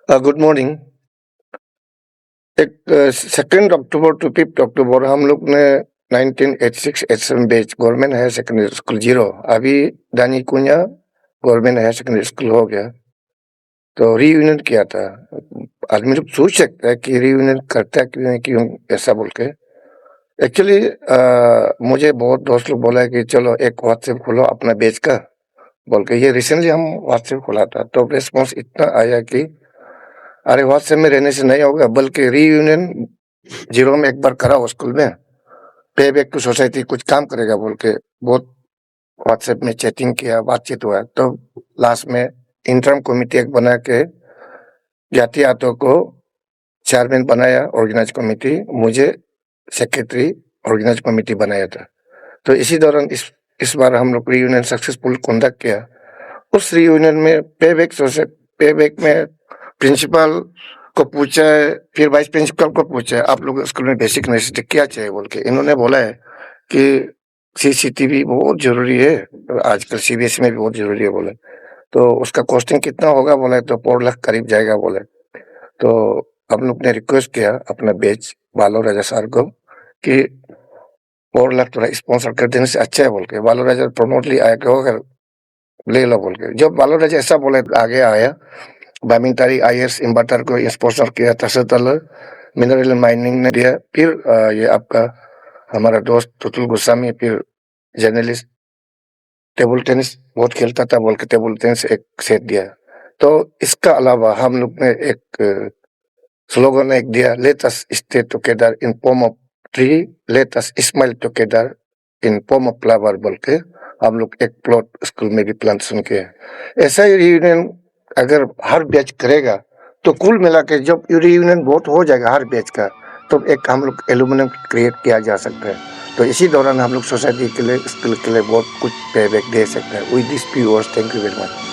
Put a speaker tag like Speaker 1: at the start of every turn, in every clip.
Speaker 1: Good morning. एक 2 अक्टूबर to 5 अक्टूबर हम लोग ने 1986-87 batch government higher secondary school zero, अभी Dani Kuniya government higher secondary school हो गया, तो रीयूनियन किया था। आदमी लोग सोच सकता है कि रीयूनियन करता है क्यों क्यों ऐसा बोल के। एक्चुअली मुझे बहुत दोस्त लोग बोला है कि चलो एक व्हाट्सएप खोलो अपना बैच का बोल के। ये रिसेंटली हम व्हाट्सएप खोला था, तो रिस्पॉन्स इतना आया कि अरे व्हाट्सएप में रहने से नहीं होगा, बल्कि रीयूनियन जीरो में एक बार करा स्कूल में, पे बैक टू सोसाइटी कुछ काम करेगा बोल के बहुत व्हाट्सएप में चैटिंग किया, बातचीत हुआ। तो लास्ट में इंटर्म कमेटी एक बना के जाति आतो को चेयरमैन बनाया ऑर्गेनाइज कमेटी, मुझे सेक्रेटरी ऑर्गेनाइज कमेटी बनाया था। तो इसी दौरान इस बार हम लोग रीयूनियन सक्सेसफुल कंडक्ट किया। उस रीयूनियन में पे बैक में प्रिंसिपल को पूछा है, फिर वाइस प्रिंसिपल को पूछा है आप लोग स्कूल में बेसिक नेसेसिटी क्या चाहिए बोल के। इन्होंने बोला है कि सीसीटीवी बहुत जरूरी है, आजकल सीबीएसई में भी बहुत जरूरी है बोले। तो उसका कॉस्टिंग कितना होगा बोले, तो 4 लाख करीब जाएगा बोले। तो हम लोग ने रिक्वेस्ट किया अपना बैच बालो राजा सर को कि 4 लाख थोड़ा स्पॉन्सर कर देने से अच्छा है बोल के। बालो राजा प्रमोटली आया कि होगा ले लो बोल के। जब बालो राजा ऐसा बोले आगे आया, बामिंतारी आईएस इन्वर्टर को स्पॉन्सर किया, तसतल मिनरल माइनिंग ने दिया, फिर ये आपका हमारा दोस्त तुतुल गोस्वामी फिर जर्नलिस्ट टेबल टेनिस बहुत खेलता था बोल के टेबल टेनिस एक सेट दिया। तो इसका अलावा हम लोग ने एक स्लोगन एक दिया, let us stay together in form of tree, let us smile together in form of flower बोल के हम लोग एक प्लॉट स्कूल में भी प्लांटेशन किया। ऐसा ही रियूनियन अगर हर बैच करेगा तो कुल मिला के जब रियूनियन बहुत हो जाएगा हर बैच का, तो एक हम लोग एल्यूमिनियम क्रिएट किया जा सकता है। तो इसी दौरान हम लोग सोसाइटी के लिए स्कूल के लिए बहुत कुछ पे बैक दे सकते हैं। With this few words, thank you very much.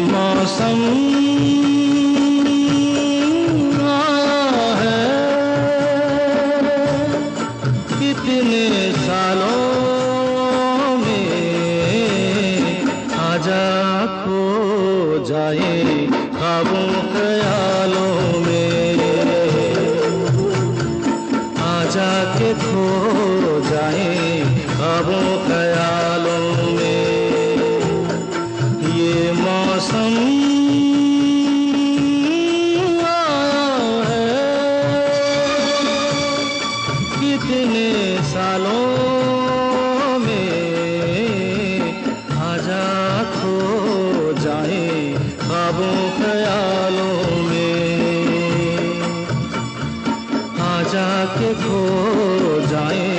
Speaker 2: मौसम आया है, कितने सालों में आजा खो जाए ख्वाबों ख्यालों में, आजा के खो जाए ख्वाबों ख्यालों में। ये मौसम कितने सालों में आजा खो जाए ख्वाबों ख्यालों में, आजा के खो जाए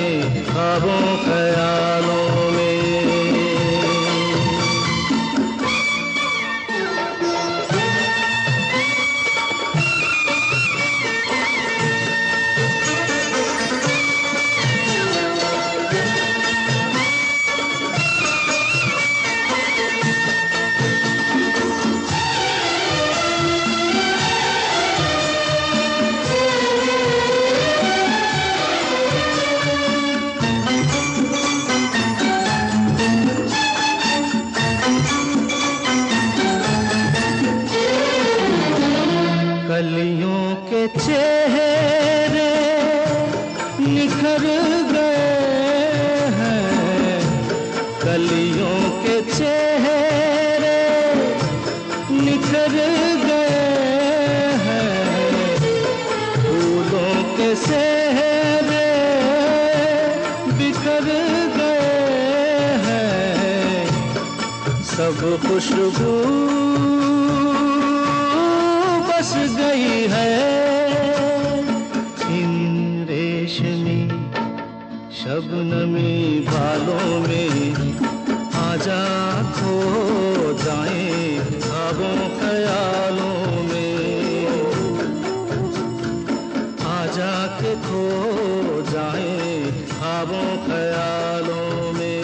Speaker 2: ख्वाबों ख्यालों में। कलियों के चेहरे निखर गए हैं, कलियों के चेहरे निखर गए हैं, फूलों के सेहरे बिखर गए हैं, सब खुशबू बस गई है इन रेशमी शबनमी बालों में, आजा खो जाए ख्वाबों ख्यालों में, आजा के खो जाए ख्वाबों ख्यालों में।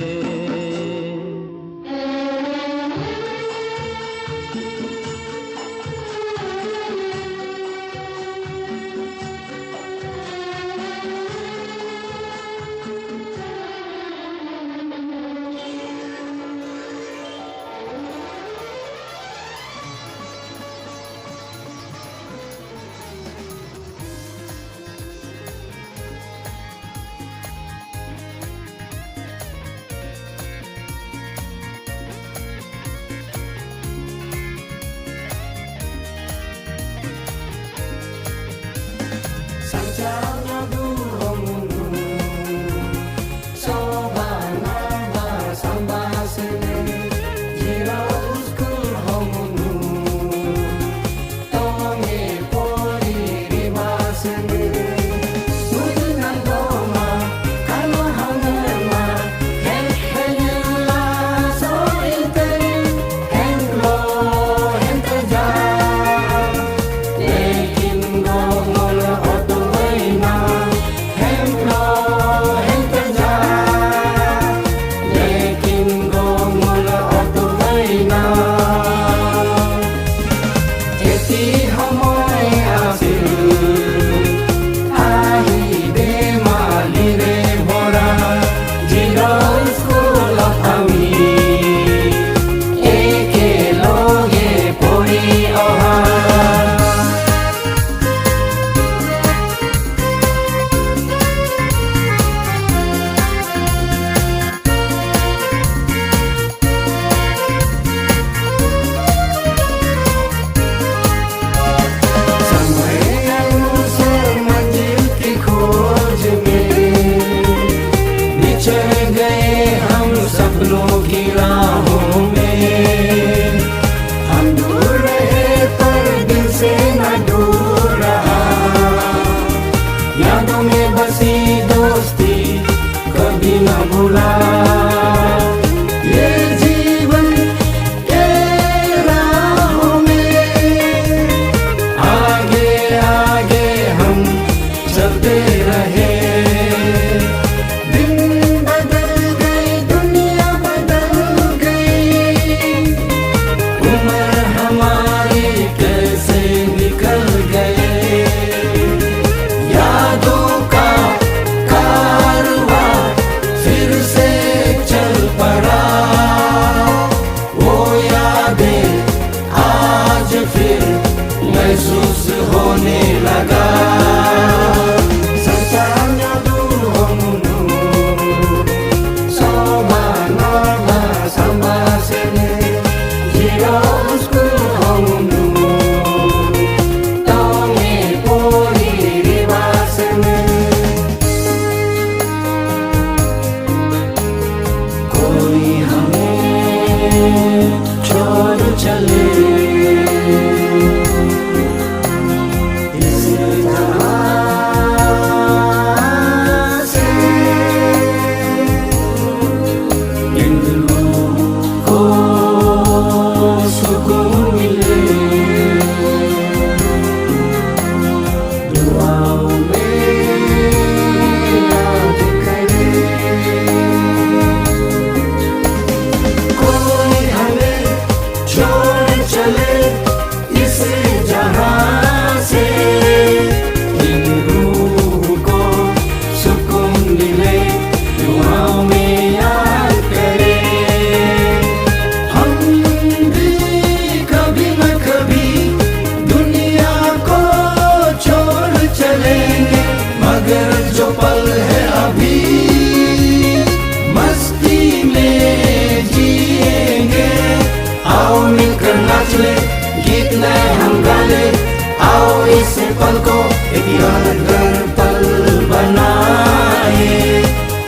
Speaker 3: पल को एक यादगार पल बनाए।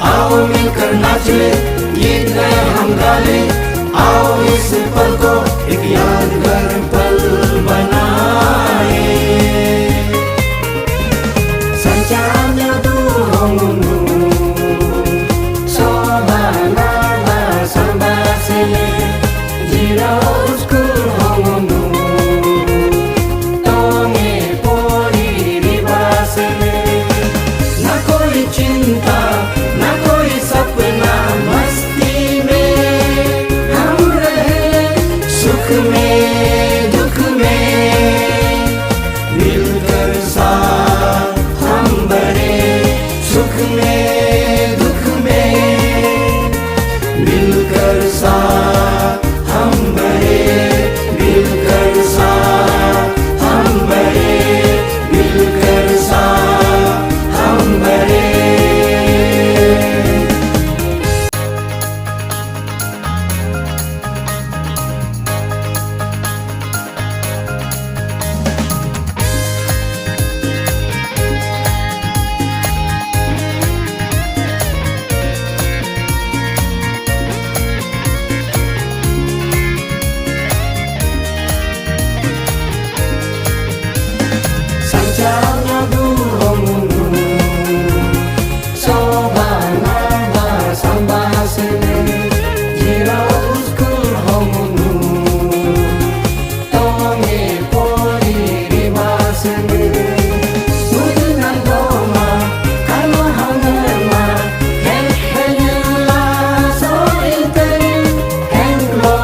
Speaker 3: आओ मिलकर नाच ले, गीत गाए हम गा ले। आओ इस पल को एक यादगार पल बनाए। Sancanya duhongunu, sobana la sambase. सुख में दुख में मिलकर साथ हम बढ़े, सुख में दुख में मिलकर साथ हम बढ़े, मिलकर साथ हम बढ़े, मिलकर साथ हम बढ़े। Sancanya duhongmu sobana basamba sene jira uskul hongmu tonge pori ribasene mudunan doma kano hangema hen henla so inten hen lo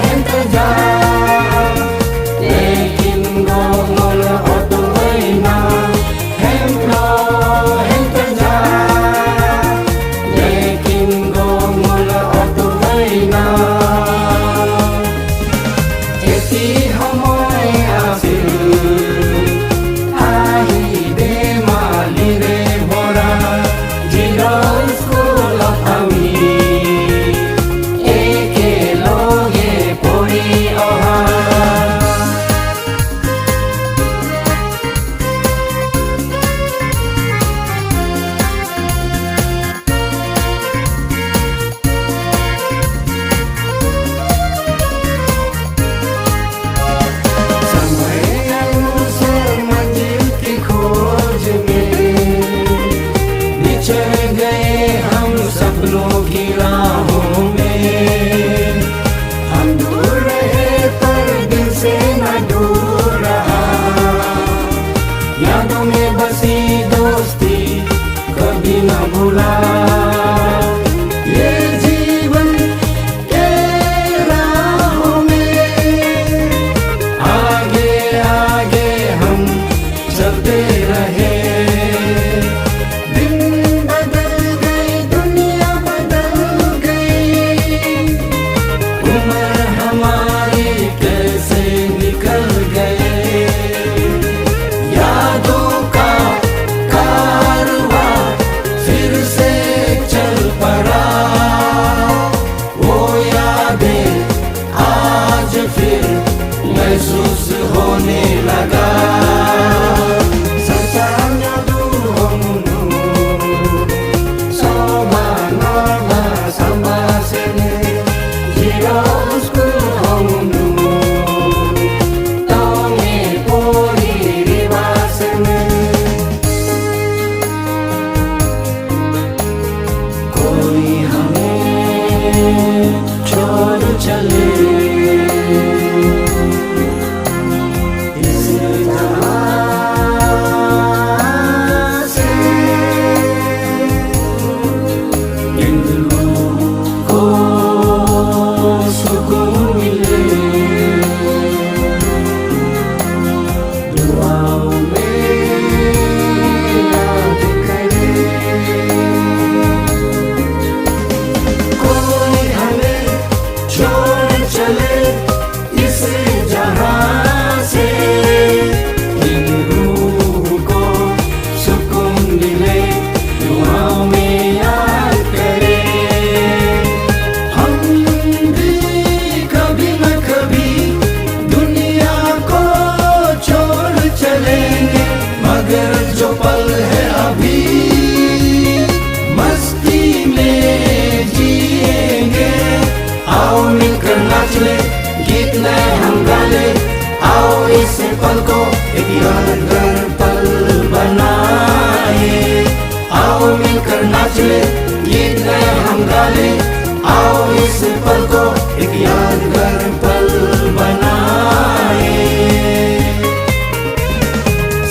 Speaker 3: hen teja lekin gomol oto waina hen lo hen teja lekin gomol oto waina eti homoy asil ahi de mali re bora jiro school of ami eke loge pori oha समय अनुसार मंजिल की खोज में बिछड़ गए हम सपनों की राहों में, हम दूर रहे पर दिल से न दूर रहा, यादों में बसी दोस्ती कभी न भूला, ये जीवन के राहों में आगे आगे हम चलते रहे, दिन बदल गई दुनिया बदल गई, उम्र हमारी कैसे निकल गए, यादों का कारवां फिर से चल पड़ा, वो यादें आज फिर महसूस होने लगा। Sancanya duhongmu sobana basamba sene jira uskul hongmu tonge pori ribasene कोई हमें छोड़ चले इस जहां से, इन दिलों को सुकून मिले, दुआओं में याद करे, कोई हमें छोड़ चले इस जहां से, इन रूह को सुकून मिले, दुआओं में याद करे, हम भी कभी न कभी दुनिया को छोड़ चलेंगे, मगर जो पल है अभी मस्ती में जिएंगे, आओ मिलकर नाच ले गीत नए हम गा ले, आओ इस पल को एक यादगार पल बनाए, आओ मिलकर नाच ले गीत नए हम गा ले, आओ इस पल को एक यादगार पल बनाए।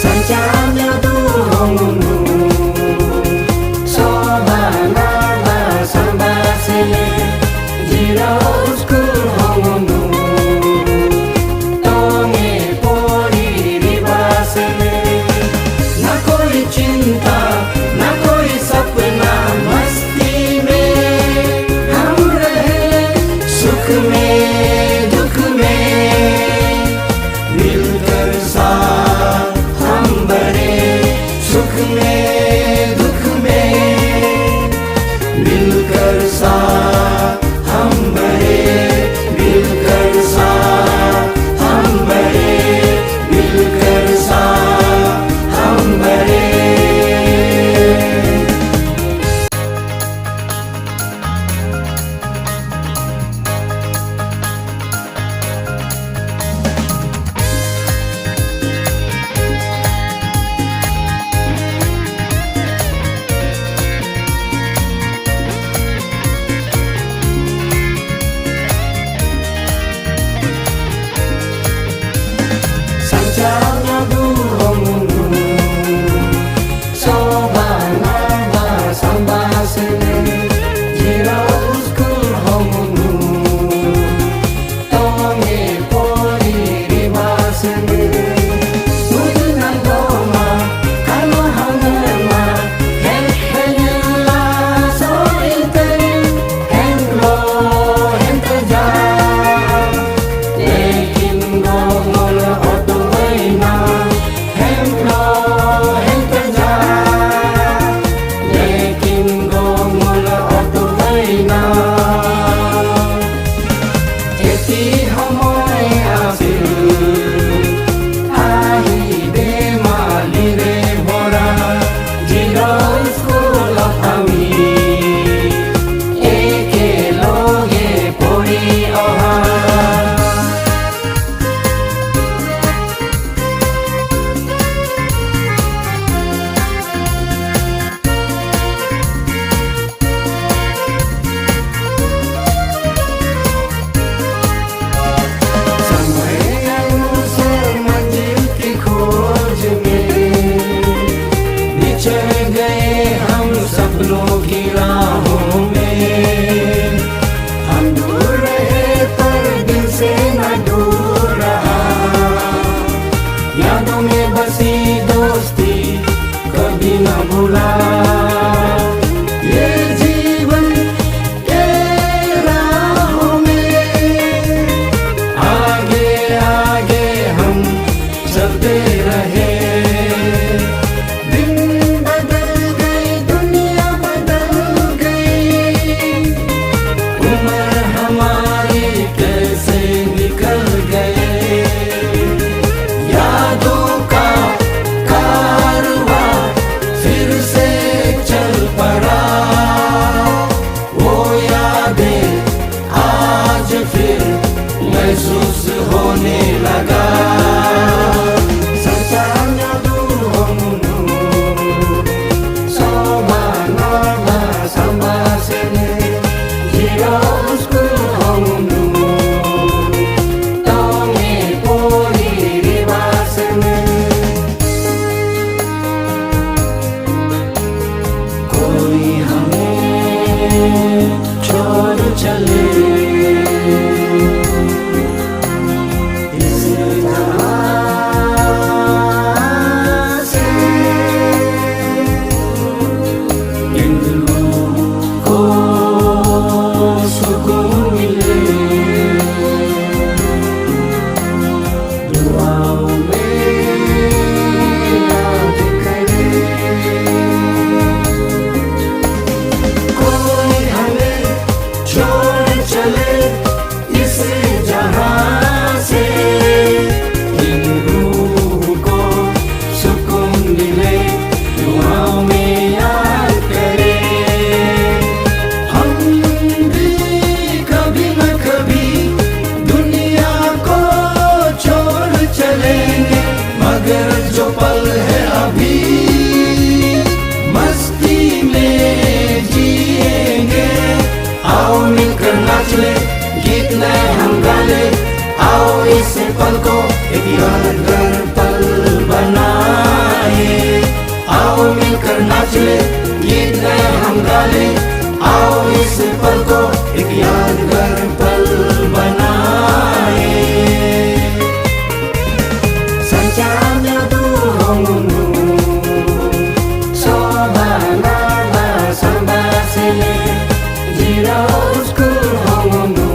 Speaker 3: Sancanya duhongmu sobana basamba sene jira uskul hongmu दुख में मिलकर साथ हम बढ़े, सुख में दुख में मिलकर साथ हम बढ़े, मिलकर साथ हम बढ़े, मिलकर साथ हम बढ़े। Sancanya duhongmu sobana basamba sene jirauskur hongmu tonge pori ribasene mujunan doma kano hangema hella so inten henglo henteja lekin gomol oto na henglo henteja lekin gomol oto na eti homoy asil ahi de malire bora jiro school of ami eke loge pori oha चल गए हम सपनों की राहों में, हम दूर रहे पर दिल से न दूर रहा, यादों में बसी दोस्ती कभी न भूला, ये जीवन के राहों में आगे आगे हम चलते रहे। महसूस होने लगा Sancanya duhongmu sobana basamba sene jirauskur hongmu tonge pori ribasene कोई हमें छोड़ चले गीत नए हम गा ले, आओ इस पल को एक यादगार पल बनाए, आओ मिलकर नाच ले, गीत नए हम गा ले, आओ इस पल को एक यादगार पल बनाए। Sancanya duhongmu sobana basamba sene jirauskur hongmu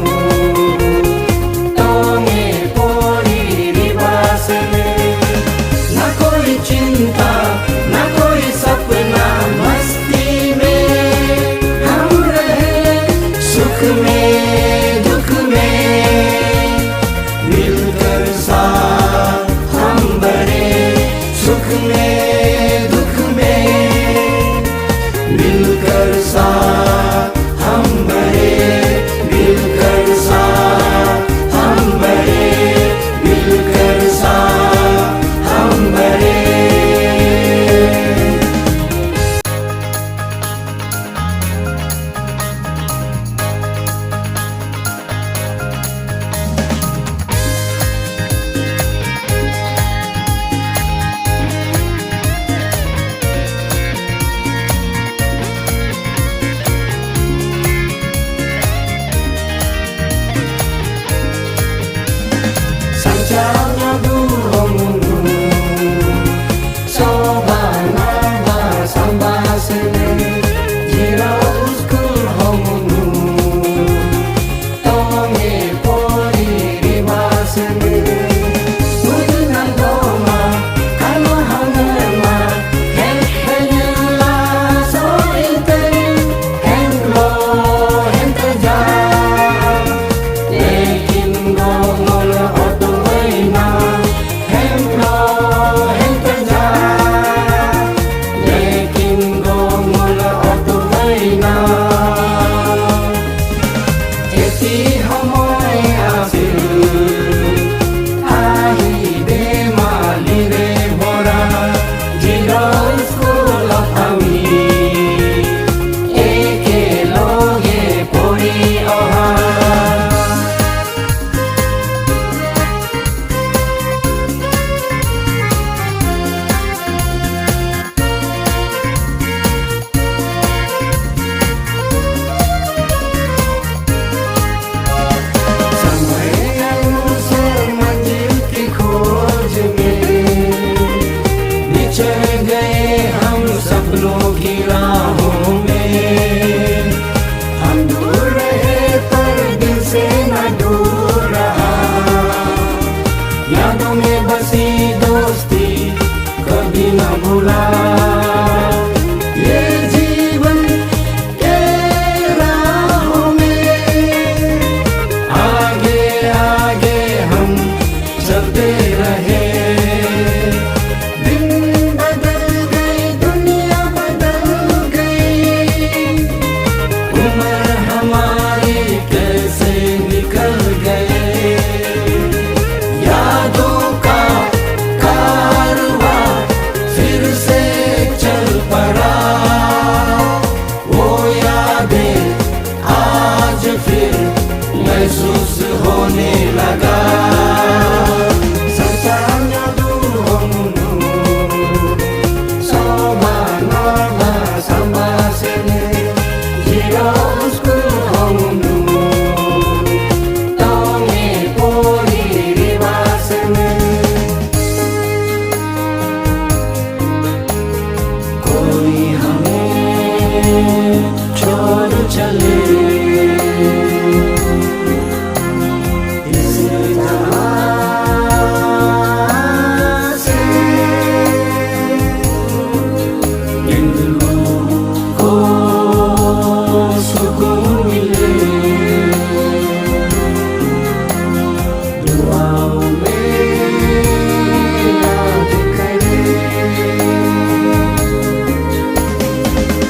Speaker 3: naga Sancanya duhongunu Soba norma samba sene Jiro school hongunu Tonge poli riva sene कोई हमें छोड़ चले इस जहां से इन लोगों को सुकून मिले दुआओं में याद करें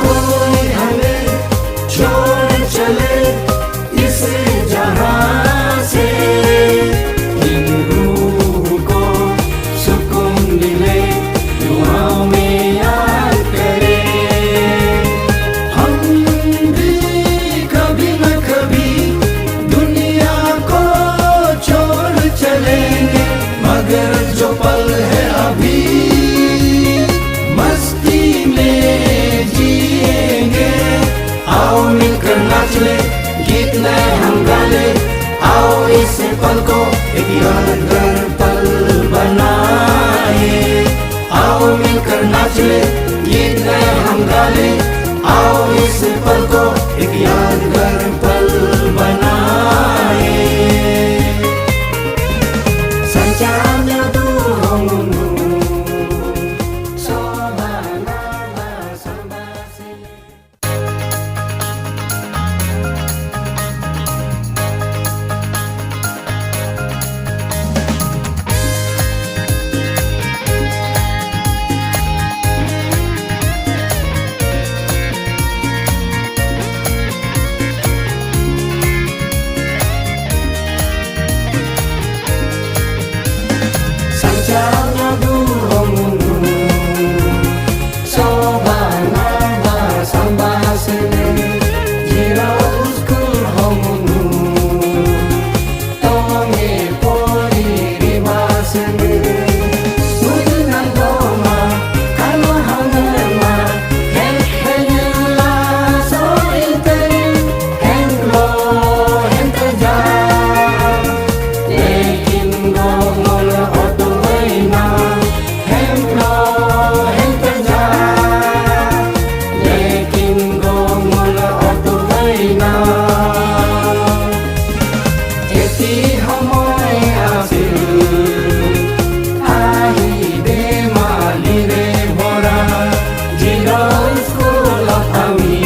Speaker 3: कोई हमें छोड़ चले इस जहां से इन रूह को सुकून मिले दुआओं में याद करें हम भी कभी न कभी दुनिया को छोड़ चलेंगे मगर जो पल है अभी मस्ती में जिएंगे आओ मिलकर नाच ले गीत नए हम गा ले आओ इस पल को एक यादगार पल बनाए आओ मिलकर नाच ले गीत नए हम गा ले आओ इस पल को एक यादगार पल बनाए Sancanya duhongunu Soba norma samba sene Sancanya duhongunu Soba norma samba sene Jiro school hongunu Tonge poli riva sene Mudinan doma Kano hanema Hen henyula so interim Hen lo hen teja Lekin gomol oto waina Hen lo hen teja Lekin gomol oto waina Eti homoy asil Ahi de mali re bora Jiro school of ami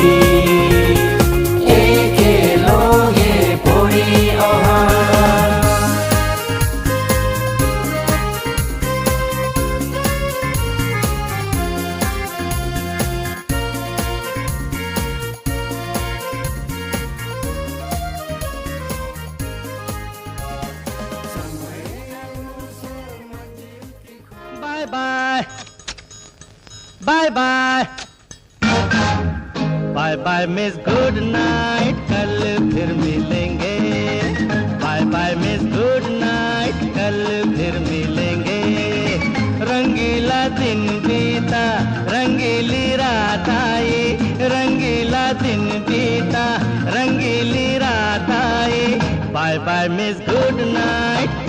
Speaker 3: Eke loge pori oha
Speaker 2: bye bye bye bye bye bye miss good night कल फिर मिलेंगे bye bye miss good night कल फिर मिलेंगे रंगीला दिन बीता रंगीली रात आई रंगीला दिन बीता रंगीली रात आई bye bye miss good night